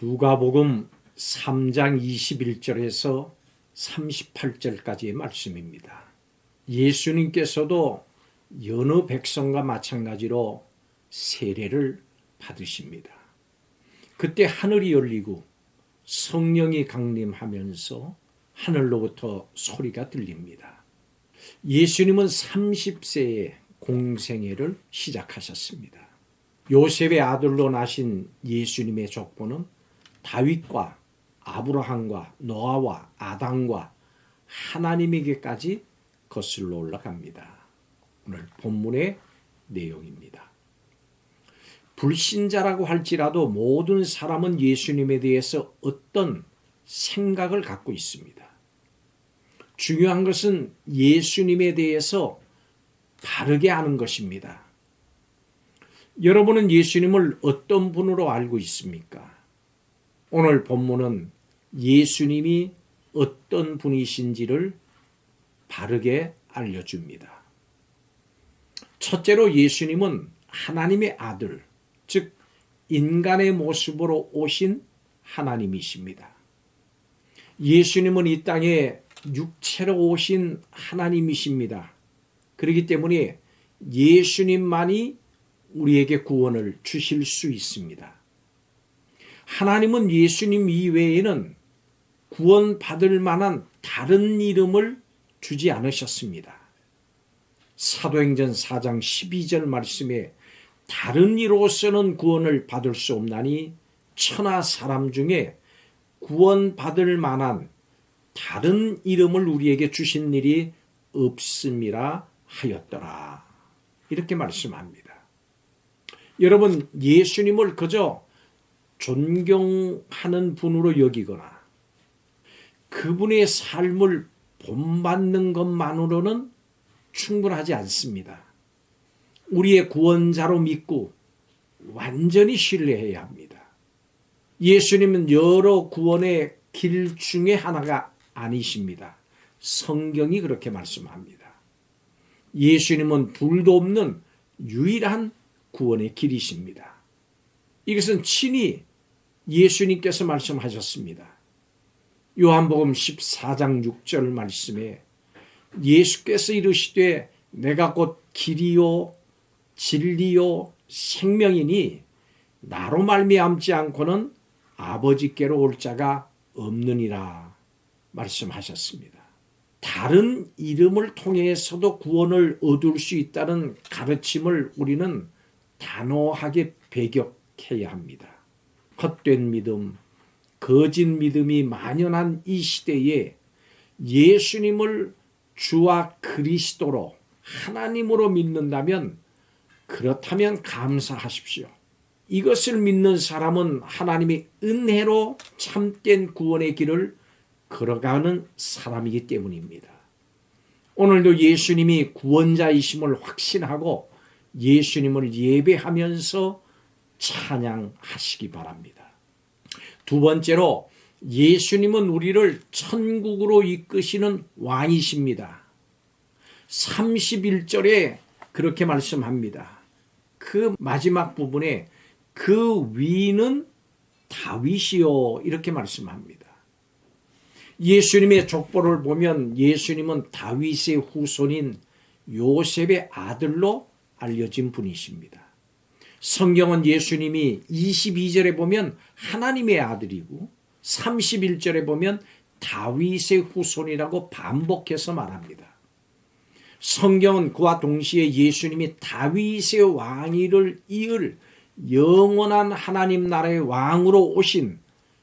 누가복음 3장 21절에서 38절까지의 말씀입니다. 예수님께서도 여느 백성과 마찬가지로 세례를 받으십니다. 그때 하늘이 열리고 성령이 강림하면서 하늘로부터 소리가 들립니다. 예수님은 30세에 공생애를 시작하셨습니다. 요셉의 아들로 나신 예수님의 족보는 다윗과 아브라함과 노아와 아담과 하나님에게까지 거슬러 올라갑니다. 오늘 본문의 내용입니다. 불신자라고 할지라도 모든 사람은 예수님에 대해서 어떤 생각을 갖고 있습니다. 중요한 것은 예수님에 대해서 바르게 아는 것입니다. 여러분은 예수님을 어떤 분으로 알고 있습니까? 오늘 본문은 예수님이 어떤 분이신지를 바르게 알려줍니다. 첫째로 예수님은 하나님의 아들, 즉 인간의 모습으로 오신 하나님이십니다. 예수님은 이 땅에 육체로 오신 하나님이십니다. 그렇기 때문에 예수님만이 우리에게 구원을 주실 수 있습니다. 하나님은 예수님 이외에는 구원받을 만한 다른 이름을 주지 않으셨습니다. 사도행전 4장 12절 말씀에 다른 이로서는 구원을 받을 수 없나니 천하 사람 중에 구원받을 만한 다른 이름을 우리에게 주신 일이 없음이라 하였더라. 이렇게 말씀합니다. 여러분, 예수님을 그저 존경하는 분으로 여기거나 그분의 삶을 본받는 것만으로는 충분하지 않습니다. 우리의 구원자로 믿고 완전히 신뢰해야 합니다. 예수님은 여러 구원의 길 중에 하나가 아니십니다. 성경이 그렇게 말씀합니다. 예수님은 둘도 없는 유일한 구원의 길이십니다. 이것은 친히 예수님께서 말씀하셨습니다. 요한복음 14장 6절 말씀에 예수께서 이르시되 내가 곧 길이요 진리요 생명이니 나로 말미암지 않고는 아버지께로 올 자가 없느니라 말씀하셨습니다. 다른 이름을 통해서도 구원을 얻을 수 있다는 가르침을 우리는 단호하게 배격해야 합니다. 헛된 믿음, 거짓 믿음이 만연한 이 시대에 예수님을 주와 그리스도로 하나님으로 믿는다면 그렇다면 감사하십시오. 이것을 믿는 사람은 하나님의 은혜로 참된 구원의 길을 걸어가는 사람이기 때문입니다. 오늘도 예수님이 구원자이심을 확신하고 예수님을 예배하면서 찬양하시기 바랍니다. 두 번째로 예수님은 우리를 천국으로 이끄시는 왕이십니다. 31절에 그렇게 말씀합니다. 그 마지막 부분에 그 위는 다윗이요 이렇게 말씀합니다. 예수님의 족보를 보면 예수님은 다윗의 후손인 요셉의 아들로 알려진 분이십니다. 성경은 예수님이 22절에 보면 하나님의 아들이고 31절에 보면 다윗의 후손이라고 반복해서 말합니다. 성경은 그와 동시에 예수님이 다윗의 왕위를 이을 영원한 하나님 나라의 왕으로 오신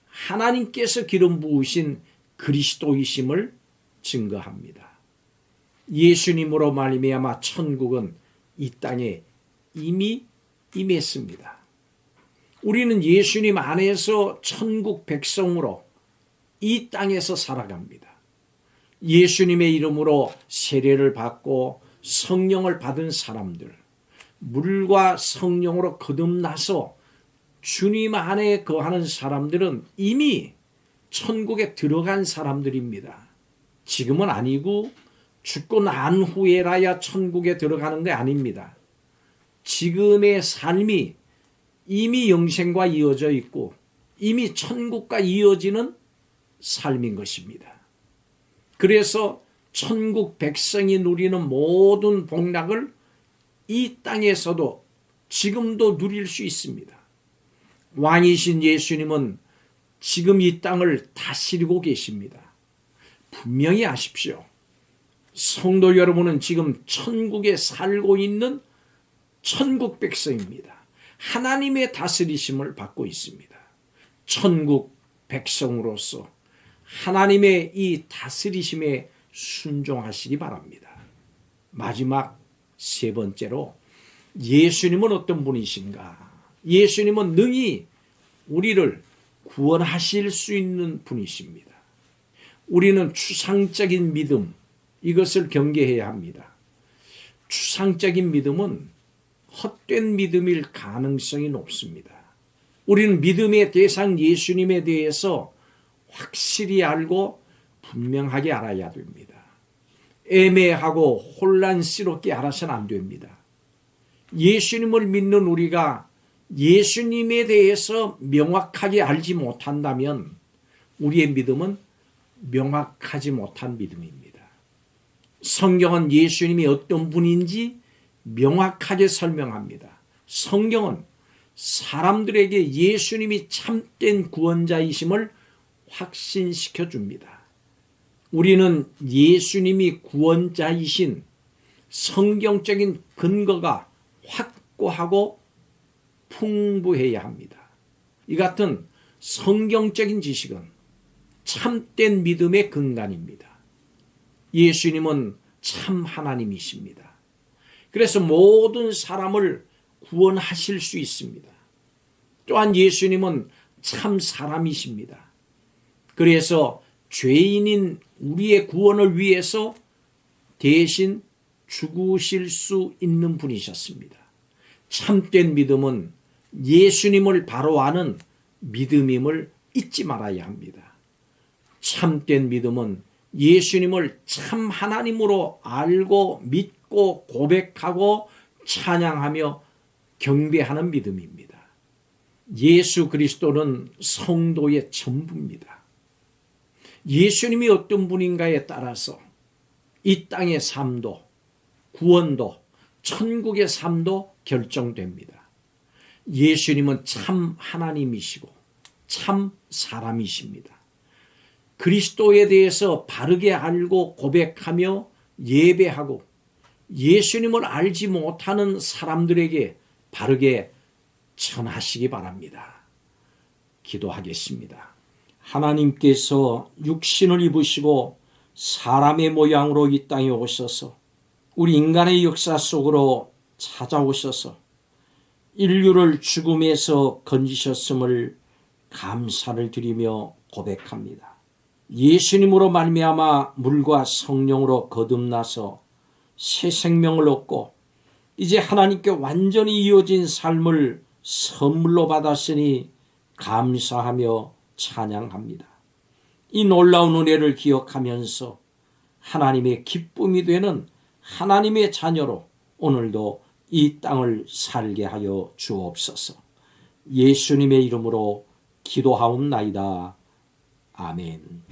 하나님께서 기름 부으신 그리스도이심을 증거합니다. 예수님으로 말미암아 천국은 이 땅에 이미 임했습니다. 우리는 예수님 안에서 천국 백성으로 이 땅에서 살아갑니다. 예수님의 이름으로 세례를 받고 성령을 받은 사람들, 물과 성령으로 거듭나서 주님 안에 거하는 사람들은 이미 천국에 들어간 사람들입니다. 지금은 아니고 죽고 난 후에라야 천국에 들어가는 게 아닙니다. 지금의 삶이 이미 영생과 이어져 있고 이미 천국과 이어지는 삶인 것입니다. 그래서 천국 백성이 누리는 모든 복락을 이 땅에서도 지금도 누릴 수 있습니다. 왕이신 예수님은 지금 이 땅을 다스리고 계십니다. 분명히 아십시오. 성도 여러분은 지금 천국에 살고 있는 천국 백성입니다. 하나님의 다스리심을 받고 있습니다. 천국 백성으로서 하나님의 이 다스리심에 순종하시기 바랍니다. 마지막 세 번째로 예수님은 어떤 분이신가? 예수님은 능히 우리를 구원하실 수 있는 분이십니다. 우리는 추상적인 믿음, 이것을 경계해야 합니다. 추상적인 믿음은 헛된 믿음일 가능성이 높습니다. 우리는 믿음의 대상 예수님에 대해서 확실히 알고 분명하게 알아야 됩니다. 애매하고 혼란스럽게 알아서는 안 됩니다. 예수님을 믿는 우리가 예수님에 대해서 명확하게 알지 못한다면 우리의 믿음은 명확하지 못한 믿음입니다. 성경은 예수님이 어떤 분인지 명확하게 설명합니다. 성경은 사람들에게 예수님이 참된 구원자이심을 확신시켜 줍니다. 우리는 예수님이 구원자이신 성경적인 근거가 확고하고 풍부해야 합니다. 이 같은 성경적인 지식은 참된 믿음의 근간입니다. 예수님은 참 하나님이십니다. 그래서 모든 사람을 구원하실 수 있습니다. 또한 예수님은 참 사람이십니다. 그래서 죄인인 우리의 구원을 위해서 대신 죽으실 수 있는 분이셨습니다. 참된 믿음은 예수님을 바로 아는 믿음임을 잊지 말아야 합니다. 참된 믿음은 예수님을 참 하나님으로 알고 믿고 고백하고 찬양하며 경배하는 믿음입니다. 예수 그리스도는 성도의 전부입니다. 예수님이 어떤 분인가에 따라서 이 땅의 삶도 구원도 천국의 삶도 결정됩니다. 예수님은 참 하나님이시고 참 사람이십니다. 그리스도에 대해서 바르게 알고 고백하며 예배하고 예수님을 알지 못하는 사람들에게 바르게 전하시기 바랍니다. 기도하겠습니다. 하나님께서 육신을 입으시고 사람의 모양으로 이 땅에 오셔서 우리 인간의 역사 속으로 찾아오셔서 인류를 죽음에서 건지셨음을 감사를 드리며 고백합니다. 예수님으로 말미암아 물과 성령으로 거듭나서 새 생명을 얻고 이제 하나님께 완전히 이어진 삶을 선물로 받았으니 감사하며 찬양합니다. 이 놀라운 은혜를 기억하면서 하나님의 기쁨이 되는 하나님의 자녀로 오늘도 이 땅을 살게 하여 주옵소서. 예수님의 이름으로 기도하옵나이다. 아멘.